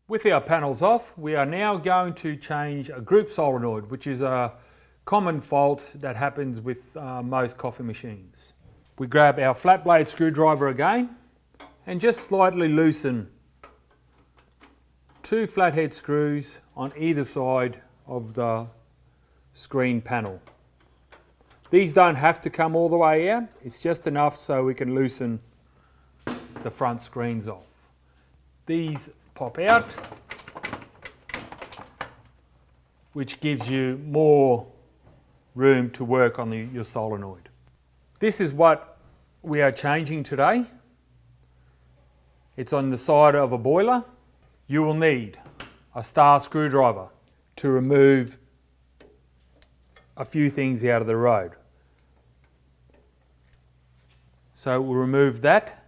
With our panels off, we are now going to change a group solenoid, which is a common fault that happens with most coffee machines. We grab our flat blade screwdriver again and just slightly loosen 2 flathead screws on either side of the screen panel. These don't have to come all the way out, it's just enough so we can loosen the front screens off. These pop out, which gives you more room to work on your solenoid. This is what we are changing today. It's on the side of a boiler. You will need a star screwdriver to remove a few things out of the road. So we'll remove that,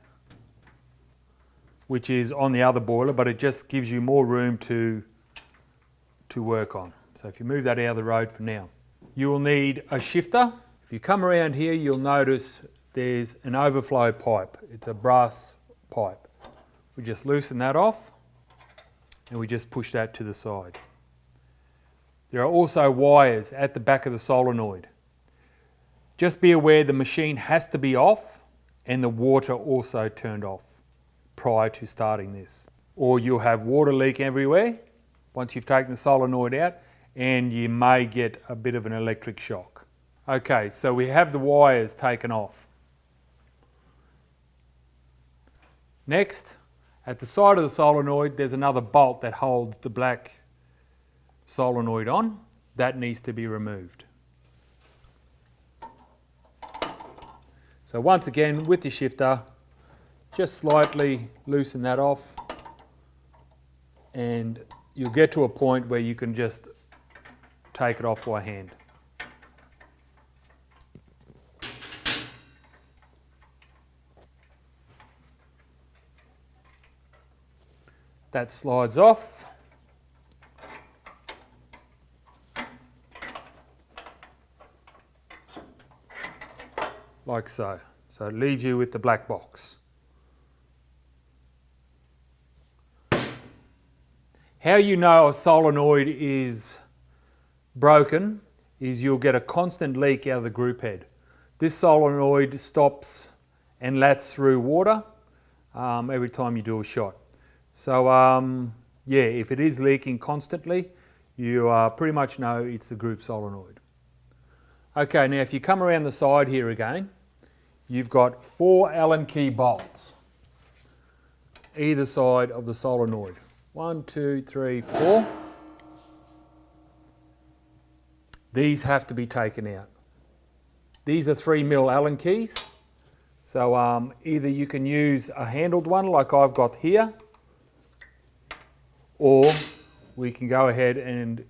which is on the other boiler, but it just gives you more room to work on. So if you move that out of the road for now. You will need a shifter. If you come around here, you'll notice there's an overflow pipe. It's a brass pipe. We just loosen that off and we just push that to the side. There are also wires at the back of the solenoid. Just be aware the machine has to be off and the water also turned off prior to starting this. Or you'll have water leak everywhere once you've taken the solenoid out, and you may get a bit of an electric shock. Okay, so we have the wires taken off. Next, at the side of the solenoid, there's another bolt that holds the black solenoid on. That needs to be removed. So once again, with the shifter, just slightly loosen that off and you'll get to a point where you can just take it off by hand. That slides off. Like so. So it leaves you with the black box. How you know a solenoid is broken is you'll get a constant leak out of the group head. This solenoid stops and lets through water every time you do a shot. So yeah, if it is leaking constantly, you pretty much know it's the group solenoid. Okay, now if you come around the side here again, you've got 4 Allen key bolts either side of the solenoid. 1, 2, 3, 4. These have to be taken out. These are 3mm Allen keys. So either you can use a handled one like I've got here, or we can go ahead and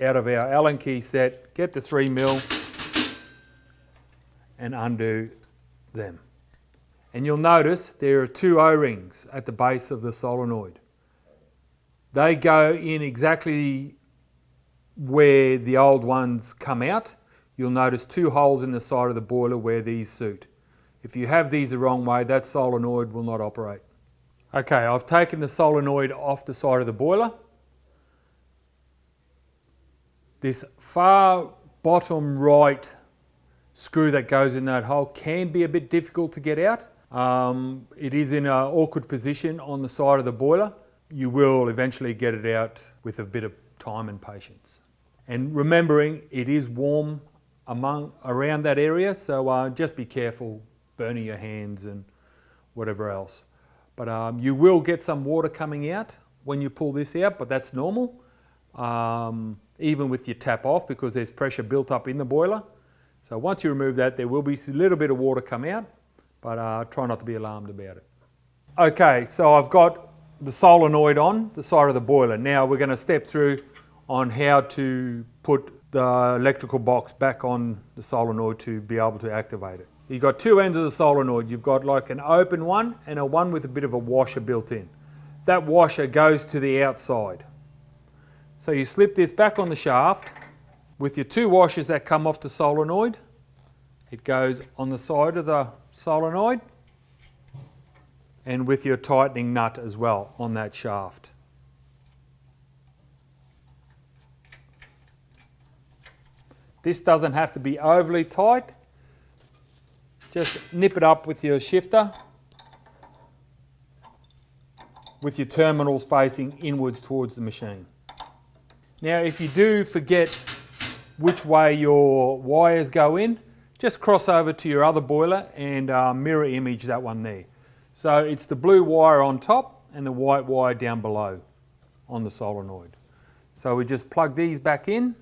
out of our Allen key set, get the 3mm and undo them. And you'll notice there are 2 O-rings at the base of the solenoid. They go in exactly where the old ones come out. You'll notice 2 holes in the side of the boiler where these suit. If you have these the wrong way, that solenoid will not operate. Okay, I've taken the solenoid off the side of the boiler. This far bottom right screw that goes in that hole can be a bit difficult to get out. It is in an awkward position on the side of the boiler. You will eventually get it out with a bit of time and patience. And remembering it is warm around that area, so just be careful burning your hands and whatever else. But you will get some water coming out when you pull this out, but that's normal. Even with your tap off, because there's pressure built up in the boiler. So once you remove that, there will be a little bit of water come out, but try not to be alarmed about it. Okay, so I've got the solenoid on the side of the boiler. Now we're going to step through on how to put the electrical box back on the solenoid to be able to activate it. You've got 2 ends of the solenoid. You've got like an open one and a one with a bit of a washer built in. That washer goes to the outside. So you slip this back on the shaft with your 2 washers that come off the solenoid. It goes on the side of the solenoid and with your tightening nut as well on that shaft. This doesn't have to be overly tight. Just nip it up with your shifter with your terminals facing inwards towards the machine. Now if you do forget which way your wires go in, just cross over to your other boiler and mirror image that one there. So it's the blue wire on top and the white wire down below on the solenoid. So we just plug these back in,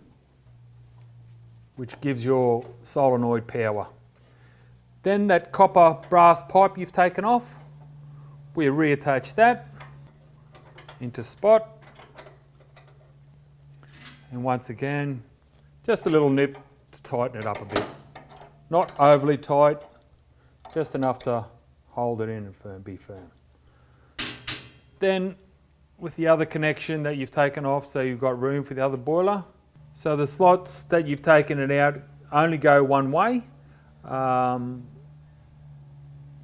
which gives your solenoid power. Then that copper brass pipe you've taken off, we reattach that into spot. And once again, just a little nip to tighten it up a bit. Not overly tight, just enough to hold it in and be firm. Then with the other connection that you've taken off, so you've got room for the other boiler. So the slots that you've taken it out only go one way.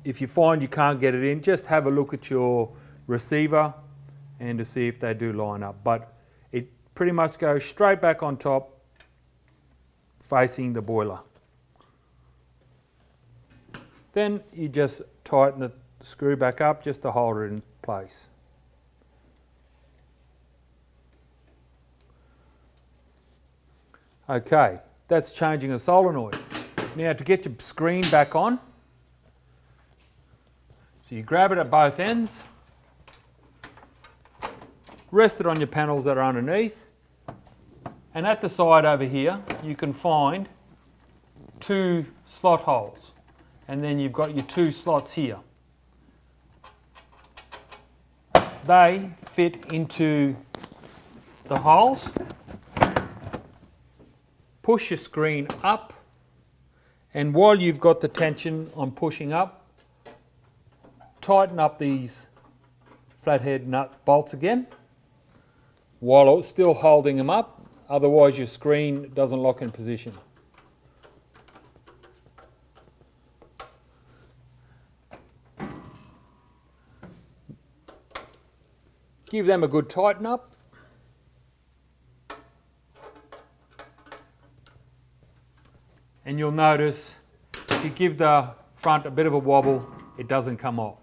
If you find you can't get it in, just have a look at your receiver and to see if they do line up. But it pretty much goes straight back on top, facing the boiler. Then you just tighten the screw back up just to hold it in place. Okay, that's changing a solenoid. Now to get your screen back on, so you grab it at both ends, rest it on your panels that are underneath, and at the side over here you can find 2 slot holes, and then you've got your 2 slots here. They fit into the holes. Push your screen up, and while you've got the tension on pushing up, tighten up these flathead nut bolts again while still holding them up, otherwise your screen doesn't lock in position. Give them a good tighten up. And you'll notice if you give the front a bit of a wobble, it doesn't come off.